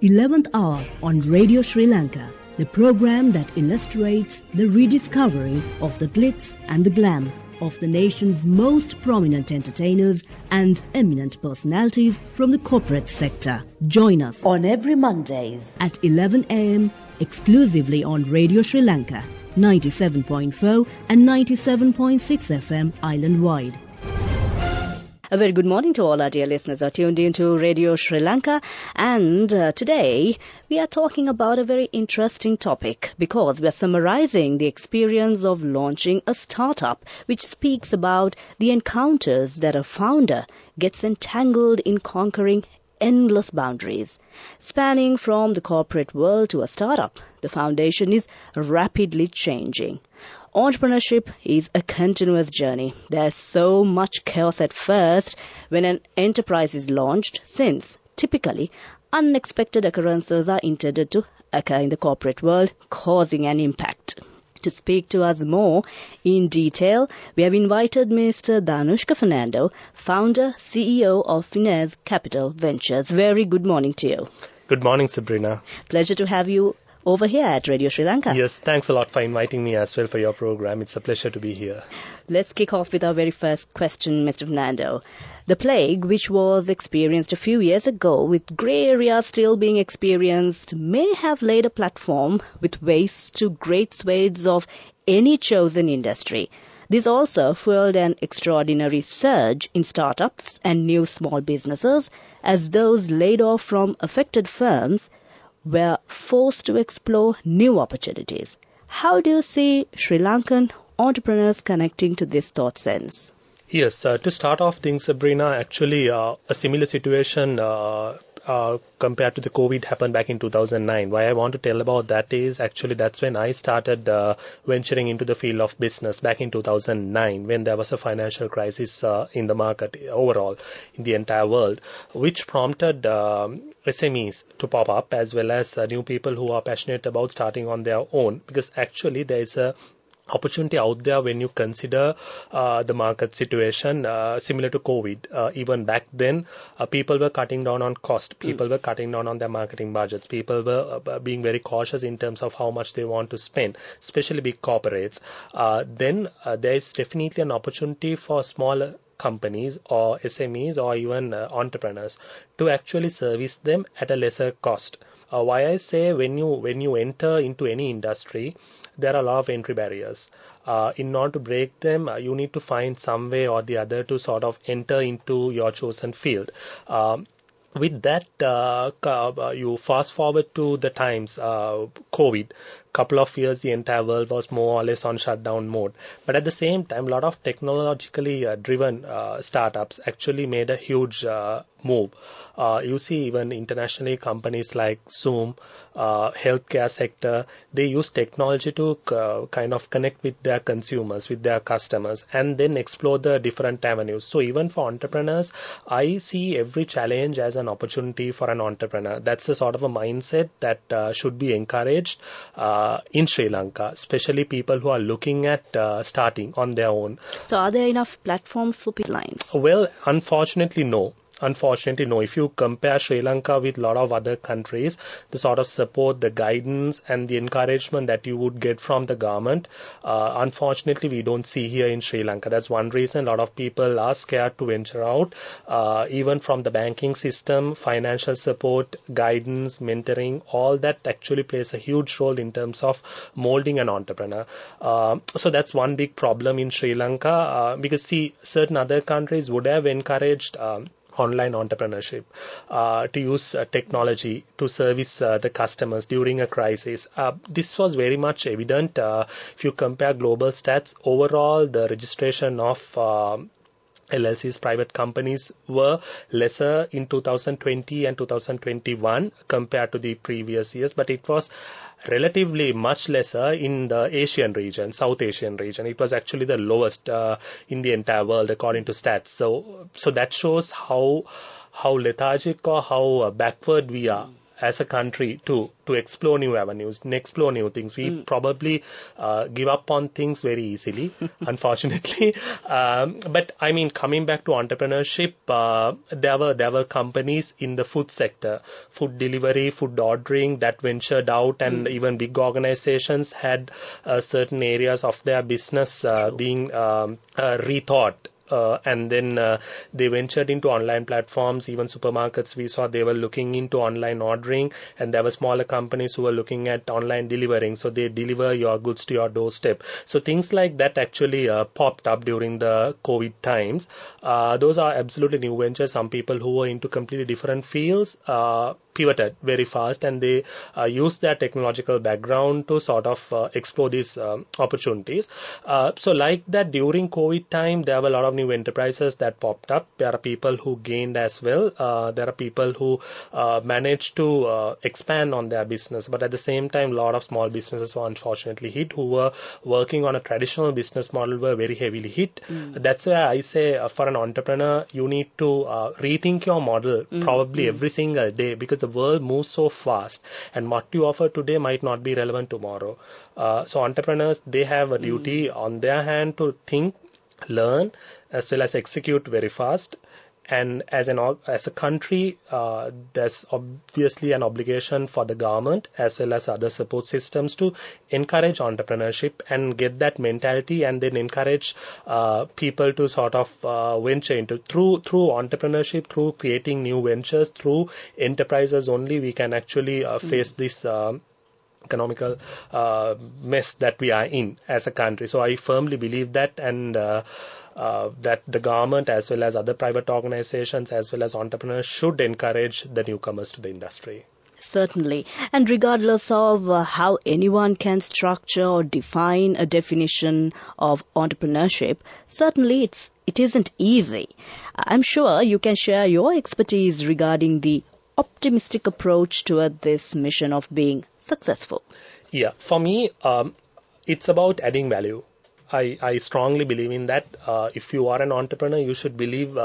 11th hour on Radio Sri Lanka, the program that illustrates the rediscovery of the glitz and the glam of the nation's most prominent entertainers and eminent personalities from the corporate sector. Join us on every Mondays at 11 a.m. exclusively on Radio Sri Lanka, 97.4 and 97.6 FM island-wide. A very good morning to all our dear listeners who are tuned in to Radio Sri Lanka, and today we are talking about a very interesting topic because we are summarizing the experience of launching a startup which speaks about the encounters that a founder gets entangled in conquering endless boundaries. Spanning from the corporate world to a startup, the foundation is rapidly changing. Entrepreneurship is a continuous journey. There's so much chaos at first when an enterprise is launched, since typically unexpected occurrences are intended to occur in the corporate world, causing an impact. To speak to us more in detail, we have invited Mr. Dhanushka Fernando, founder, CEO of Finesse Capital Ventures. Very good morning to you. Good morning, Sabrina. Pleasure to have you over here at Radio Sri Lanka. Yes, thanks a lot for inviting me as well for your program. It's a pleasure to be here. Let's kick off with our very first question, Mr. Fernando. The plague, which was experienced a few years ago, with grey areas still being experienced, may have laid a platform with ways to great swathes of any chosen industry. This also fueled an extraordinary surge in startups and new small businesses, as those laid off from affected firms were forced to explore new opportunities. How do you see Sri Lankan entrepreneurs connecting to this thought sense? Yes, to start off things, Sabrina, actually a similar situation compared to the COVID happened back in 2009. Why I want to tell about that is actually that's when I started venturing into the field of business back in 2009, when there was a financial crisis in the market overall in the entire world, which prompted SMEs to pop up, as well as new people who are passionate about starting on their own, because actually there is a opportunity out there when you consider the market situation similar to COVID. Even back then, people were cutting down on cost. People were cutting down on their marketing budgets. People were being very cautious in terms of how much they want to spend, especially big corporates. Then there is definitely an opportunity for smaller companies or SMEs or even entrepreneurs to actually service them at a lesser cost. Why I say when you enter into any industry, there are a lot of entry barriers. In order to break them, you need to find some way or the other to sort of enter into your chosen field. With that, you fast forward to the times, COVID, couple of years, the entire world was more or less on shutdown mode. But at the same time, a lot of technologically driven startups actually made a huge move. You see even internationally companies like Zoom, healthcare sector, they use technology to kind of connect with their consumers, with their customers, and then explore the different avenues. So even for entrepreneurs, I see every challenge as an opportunity for an entrepreneur. That's the sort of a mindset that should be encouraged in Sri Lanka, especially people who are looking at starting on their own. So are there enough platforms for lines? Well, unfortunately, no. Unfortunately, no. If you compare Sri Lanka with a lot of other countries, the sort of support, the guidance and the encouragement that you would get from the government, unfortunately, we don't see here in Sri Lanka. That's one reason a lot of people are scared to venture out. Even from the banking system, financial support, guidance, mentoring, all that actually plays a huge role in terms of molding an entrepreneur. So that's one big problem in Sri Lanka because see, certain other countries would have encouraged online entrepreneurship, to use technology to service the customers during a crisis. This was very much evident. If you compare global stats, overall the registration of LLCs, private companies, were lesser in 2020 and 2021 compared to the previous years, but it was relatively much lesser in the Asian region, South Asian region. It was actually the lowest in the entire world according to stats. So that shows how lethargic or how backward we are as a country to explore new avenues and explore new things. We probably give up on things very easily, unfortunately. But I mean, coming back to entrepreneurship, there were companies in the food sector, food delivery, food ordering that ventured out, and even big organizations had certain areas of their business being rethought. And then they ventured into online platforms. Even supermarkets, we saw they were looking into online ordering, and there were smaller companies who were looking at online delivering. So they deliver your goods to your doorstep. So things like that actually popped up during the COVID times. Those are absolutely new ventures. Some people who were into completely different fields pivoted very fast, and they used their technological background to sort of explore these opportunities. So like that, during COVID time, there were a lot of new enterprises that popped up. There are people who gained as well. There are people who managed to expand on their business, but at the same time, a lot of small businesses were unfortunately hit, who were working on a traditional business model were very heavily hit. That's why I say for an entrepreneur, you need to rethink your model probably every single day, because the world moves so fast, and what you offer today might not be relevant tomorrow. So entrepreneurs, they have a duty on their hand to think, learn, as well as execute very fast. And as a country, there's obviously an obligation for the government as well as other support systems to encourage entrepreneurship and get that mentality, and then encourage people to sort of venture into through entrepreneurship, through creating new ventures, through enterprises only we can actually face this economical mess that we are in as a country. So I firmly believe that, and that the government as well as other private organizations as well as entrepreneurs should encourage the newcomers to the industry. Certainly. And regardless of how anyone can structure or define a definition of entrepreneurship, certainly it isn't easy. I'm sure you can share your expertise regarding the optimistic approach toward this mission of being successful. Yeah, for me, it's about adding value. I strongly believe in that. If you are an entrepreneur, you should believe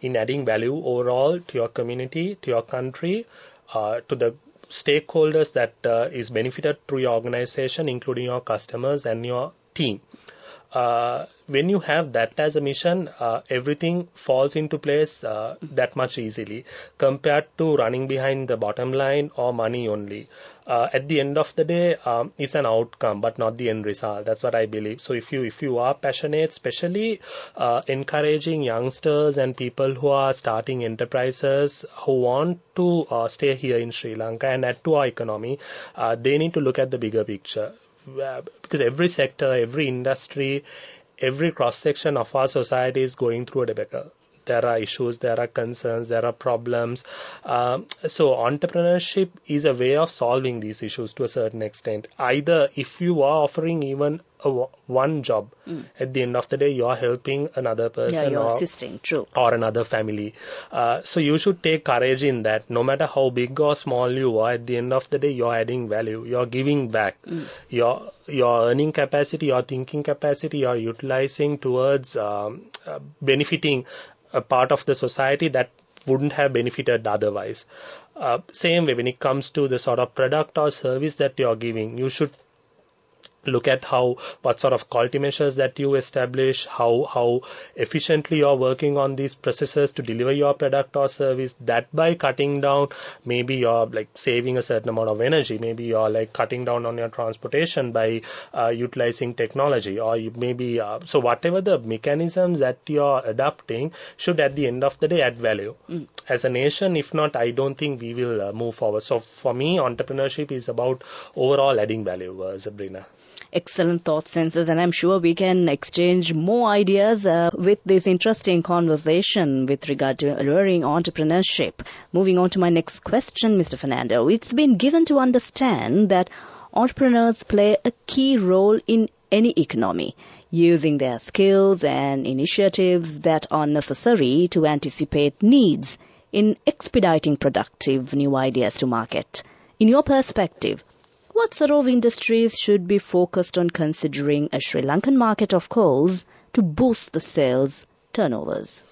in adding value overall to your community, to your country, to the stakeholders that is benefited through your organization, including your customers and your team. When you have that as a mission, everything falls into place that much easily compared to running behind the bottom line or money only. At the end of the day, it's an outcome, but not the end result. That's what I believe. So if you are passionate, especially encouraging youngsters and people who are starting enterprises who want to stay here in Sri Lanka and add to our economy, they need to look at the bigger picture. Because every sector, every industry, every cross-section of our society is going through a debacle. There are issues, there are concerns, there are problems. So entrepreneurship is a way of solving these issues to a certain extent. Either if you are offering even one job, at the end of the day, you are helping another person, you're assisting, true, or another family. So you should take courage in that. No matter how big or small you are, at the end of the day, you're adding value. You're giving back. Your earning capacity, your thinking capacity, you're utilizing towards benefiting a part of the society that wouldn't have benefited otherwise. Same way, when it comes to the sort of product or service that you're giving, you should look at what sort of quality measures that you establish, how efficiently you're working on these processes to deliver your product or service. That by cutting down, maybe you're like saving a certain amount of energy, maybe you're like cutting down on your transportation by utilizing technology, or you maybe so whatever the mechanisms that you're adapting should at the end of the day add value. As a nation, if not, I don't think we will move forward. So for me, entrepreneurship is about overall adding value, Sabrina. Excellent thought, Senses, and I'm sure we can exchange more ideas with this interesting conversation with regard to alluring entrepreneurship. Moving on to my next question, Mr. Fernando. It's been given to understand that entrepreneurs play a key role in any economy, using their skills and initiatives that are necessary to anticipate needs in expediting productive new ideas to market. In your perspective, what sort of industries should be focused on considering a Sri Lankan market of coals to boost the sales turnovers?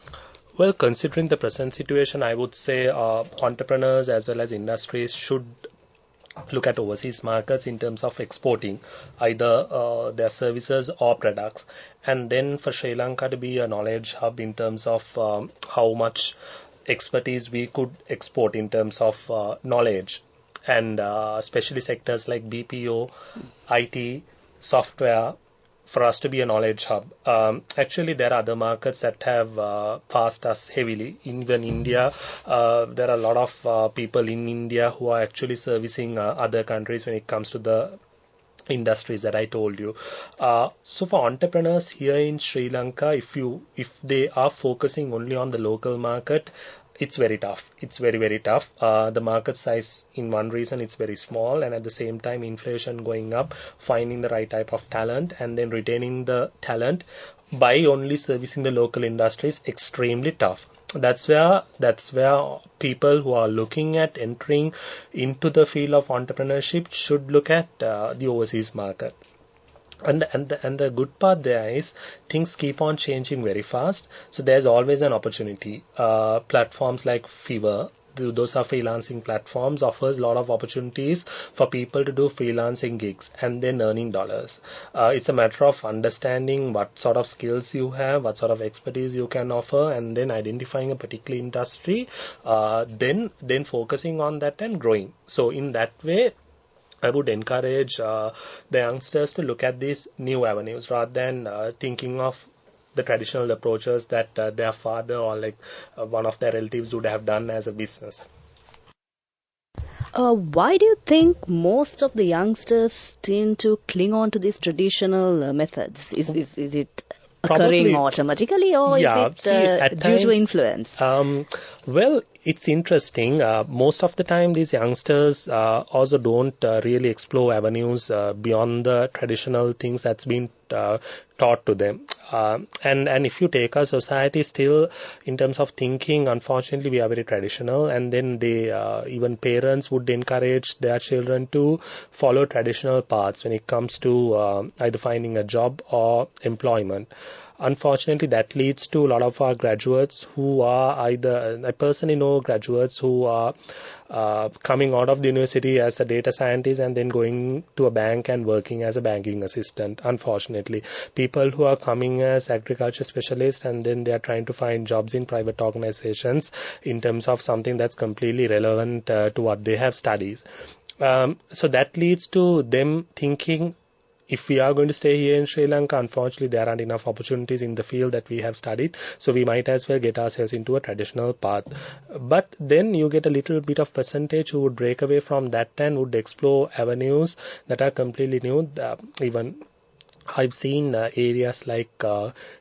Well, considering the present situation, I would say entrepreneurs as well as industries should look at overseas markets in terms of exporting either their services or products. And then for Sri Lanka to be a knowledge hub in terms of how much expertise we could export in terms of knowledge, and especially sectors like BPO, IT, software, for us to be a knowledge hub. Actually, there are other markets that have passed us heavily. Even India, there are a lot of people in India who are actually servicing other countries when it comes to the industries that I told you. So for entrepreneurs here in Sri Lanka, if they are focusing only on the local market, it's very tough. It's very, very tough. The market size, in one reason, it's very small, and at the same time, inflation going up, finding the right type of talent, and then retaining the talent by only servicing the local industries, extremely tough. That's where people who are looking at entering into the field of entrepreneurship should look at the overseas market. And the good part there is things keep on changing very fast. So there's always an opportunity. Platforms like Fiverr, those are freelancing platforms, offers a lot of opportunities for people to do freelancing gigs and then earning dollars. It's a matter of understanding what sort of skills you have, what sort of expertise you can offer, and then identifying a particular industry, then focusing on that and growing. So in that way, I would encourage the youngsters to look at these new avenues rather than thinking of the traditional approaches that their father or one of their relatives would have done as a business. Why do you think most of the youngsters tend to cling on to these traditional methods? Is it occurring automatically, or is it due to influence? Well, it's interesting. Most of the time, these youngsters also don't really explore avenues beyond the traditional things that's been taught to them. And if you take our society still, in terms of thinking, unfortunately, we are very traditional. And then even parents would encourage their children to follow traditional paths when it comes to either finding a job or employment. Unfortunately, that leads to a lot of our graduates who are I personally know graduates who are coming out of the university as a data scientist and then going to a bank and working as a banking assistant. Unfortunately, people who are coming as agriculture specialists and then they are trying to find jobs in private organizations in terms of something that's completely relevant to what they have studied. So that leads to them thinking, if we are going to stay here in Sri Lanka, unfortunately, there aren't enough opportunities in the field that we have studied. So we might as well get ourselves into a traditional path. But then you get a little bit of percentage who would break away from that and would explore avenues that are completely new. Even I've seen areas like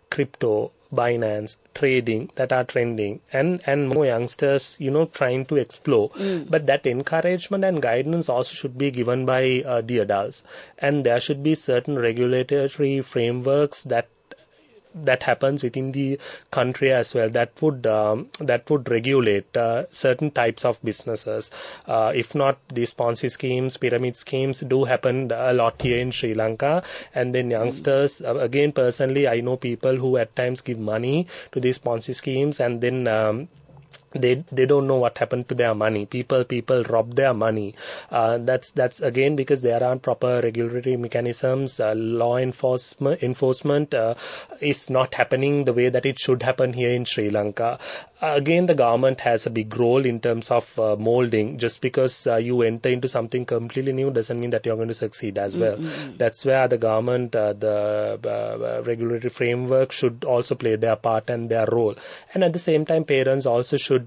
crypto, Binance, trading that are trending, and more youngsters, trying to explore. But that encouragement and guidance also should be given by the adults, and there should be certain regulatory frameworks that happens within the country as well that would regulate certain types of businesses. If not, these Ponzi schemes, pyramid schemes do happen a lot here in Sri Lanka. And then youngsters, again, personally, I know people who at times give money to these Ponzi schemes and then they don't know what happened to their money. People rob their money. That's again because there aren't proper regulatory mechanisms. Law enforcement is not happening the way that it should happen here in Sri Lanka. Again, the government has a big role in terms of molding. Just because you enter into something completely new doesn't mean that you're going to succeed as well. That's where the government, the regulatory framework should also play their part and their role. And at the same time, parents also should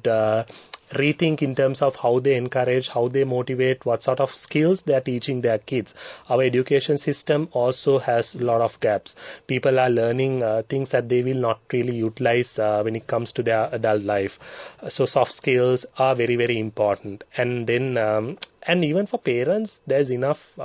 rethink in terms of how they encourage, how they motivate, what sort of skills they are teaching their kids. Our education system also has a lot of gaps. People are learning things that they will not really utilize when it comes to their adult life. So soft skills are very, very important. And then and even for parents, there's enough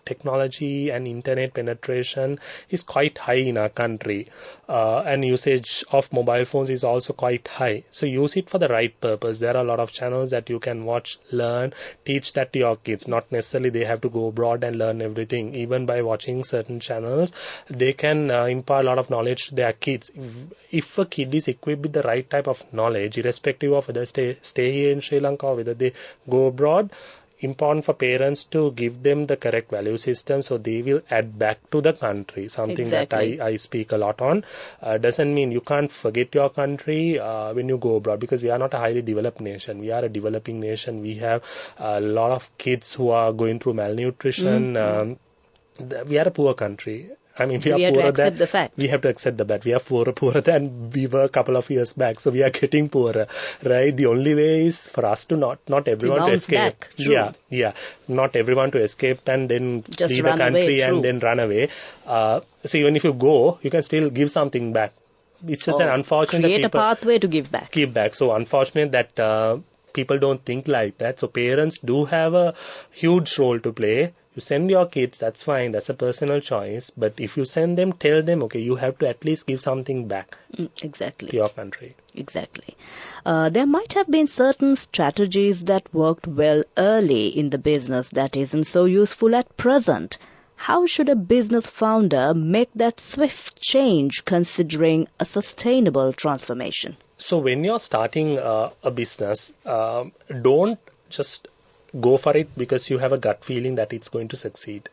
technology and internet penetration is quite high in our country. And usage of mobile phones is also quite high. So use it for the right purpose. There are a lot of channels that you can watch, learn, teach that to your kids. Not necessarily they have to go abroad and learn everything. Even by watching certain channels, they can impart a lot of knowledge to their kids. If a kid is equipped with the right type of knowledge, irrespective of whether stay here in Sri Lanka or whether they go abroad, important for parents to give them the correct value system so they will add back to the country, something Exactly. that I speak a lot on. Doesn't mean you can't forget your country when you go abroad, because we are not a highly developed nation. We are a developing nation. We have a lot of kids who are going through malnutrition. We are a poor country. I mean, So we have to accept the fact. We have to accept the fact. We are poorer than we were a couple of years back. So we are getting poorer, right? The only way is for us to not everyone to bounce escape. back. True. Yeah. Not everyone to escape and then Just leave run the country away. and True. then run away. So even if you go, you can still give something back. It's just an unfortunate create that a people pathway to give back. give back. So unfortunate that people don't think like that. So parents do have a huge role to play. You send your kids, that's fine, that's a personal choice. But if you send them, tell them, okay, you have to at least give something back Exactly. to your country. Exactly. There might have been certain strategies that worked well early in the business that isn't so useful at present. How should a business founder make that swift change considering a sustainable transformation? So when you're starting a business, don't just go for it because you have a gut feeling that it's going to succeed.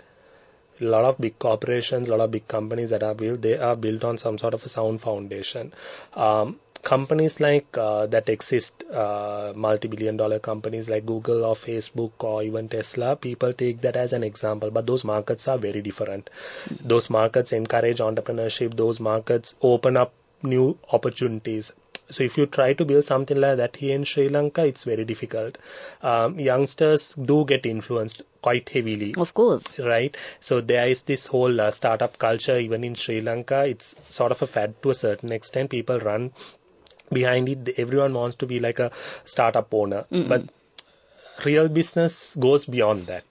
A lot of big corporations, a lot of big companies that are built, they are built on some sort of a sound foundation. Companies like that exist, multi-billion-dollar companies like Google or Facebook or even Tesla, people take that as an example, but those markets are very different. Those markets encourage entrepreneurship. Those markets open up new opportunities. So if you try to build something like that here in Sri Lanka, it's very difficult. Youngsters do get influenced quite heavily. Of course. Right. So there is this whole startup culture even in Sri Lanka. It's sort of a fad to a certain extent. People run behind it. Everyone wants to be like a startup owner. But real business goes beyond that.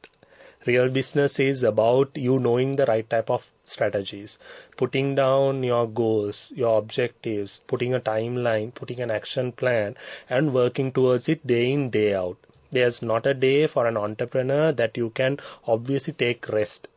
Real business is about you knowing the right type of strategies, putting down your goals, your objectives, putting a timeline, putting an action plan, and working towards it day in, day out. There's not a day for an entrepreneur that you can obviously take rest.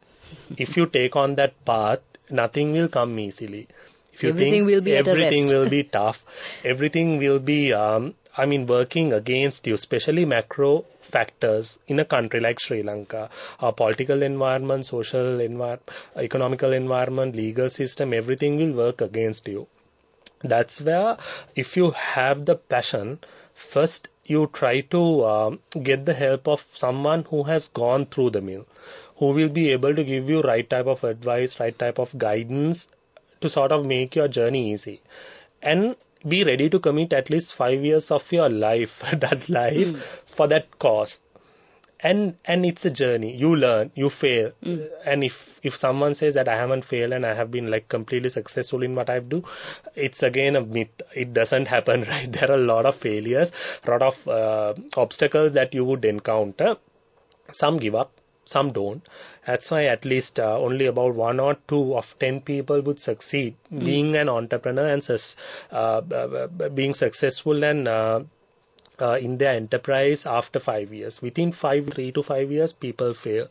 If you take on that path, nothing will come easily. If you Everything think will be at a everything rest. will be tough, everything will be, working against you, especially macro factors in a country like Sri Lanka, our political environment, social environment, economical environment, legal system, everything will work against you. That's where if you have the passion, first you try to get the help of someone who has gone through the mill, who will be able to give you right type of advice, right type of guidance to sort of make your journey easy. And be ready to commit at least 5 years of your life, for that cause. And it's a journey. You learn, you fail. And if someone says that I haven't failed and I have been like completely successful in what I do, it's again a myth. It doesn't happen, right? There are a lot of failures, a lot of obstacles that you would encounter. Some give up, some don't. That's why at least only about 1 or 2 of 10 people would succeed being an entrepreneur and being successful and in their enterprise after 5 years. Within 3 to 5 years, people fail.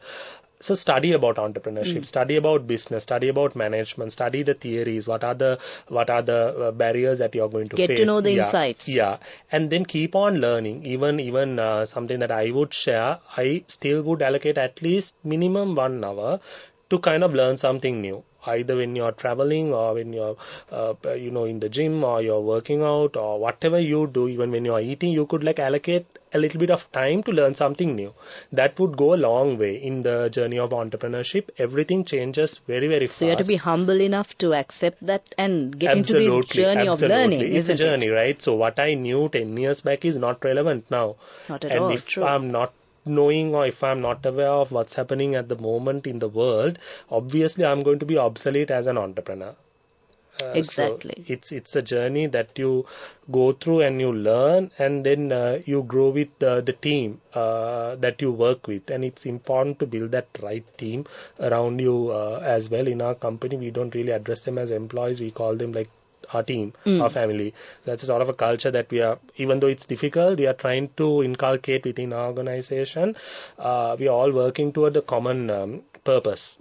So study about entrepreneurship, study about business, study about management, study the theories. What are the barriers that you're going to face? Get to know the insights. Yeah, and then keep on learning. Even something that I would share, I still would allocate at least minimum 1 hour to kind of learn something new. Either when you're traveling or when you're, in the gym or you're working out or whatever you do, even when you're eating, you could like allocate a little bit of time to learn something new. That would go a long way in the journey of entrepreneurship. Everything changes very, very fast. So you have to be humble enough to accept that and get into this journey of learning, It's isn't a journey, it? right? So what I knew 10 years back is not relevant now. Not at and all, if true. I'm not knowing or if I'm not aware of what's happening at the moment in the world, obviously I'm going to be obsolete as an entrepreneur. Exactly. So it's a journey that you go through and you learn, and then you grow with the team that you work with, and it's important to build that right team around you as well. In our company, we don't really address them as employees; we call them like our team, our family. That's a sort of a culture that we are, even though it's difficult, we are trying to inculcate within our organization. We are all working toward a common purpose.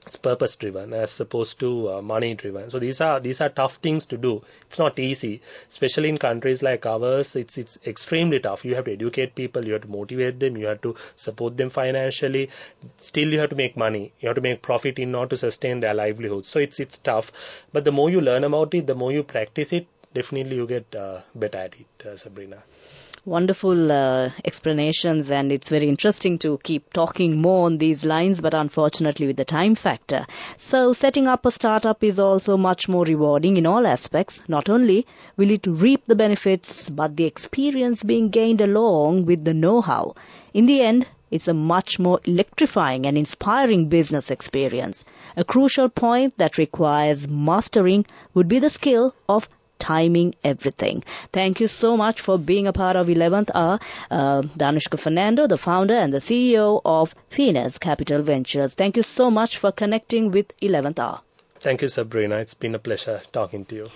It's purpose driven as opposed to money driven. So these are tough things to do. It's not easy, especially in countries like ours. It's extremely tough. You have to educate people, you have to motivate them, you have to support them financially. Still, you have to make money. You have to make profit in order to sustain their livelihood. So it's tough. But the more you learn about it, the more you practice it, definitely you get better at it, Sabrina. Wonderful explanations, and it's very interesting to keep talking more on these lines, but unfortunately with the time factor. So setting up a startup is also much more rewarding in all aspects. Not only will it reap the benefits, but the experience being gained along with the know-how. In the end, it's a much more electrifying and inspiring business experience. A crucial point that requires mastering would be the skill of timing everything. Thank you so much for being a part of 11th Hour. Dhanushka Fernando, the founder and the CEO of Phoenix Capital Ventures. Thank you so much for connecting with 11th Hour. Thank you, Sabrina. It's been a pleasure talking to you.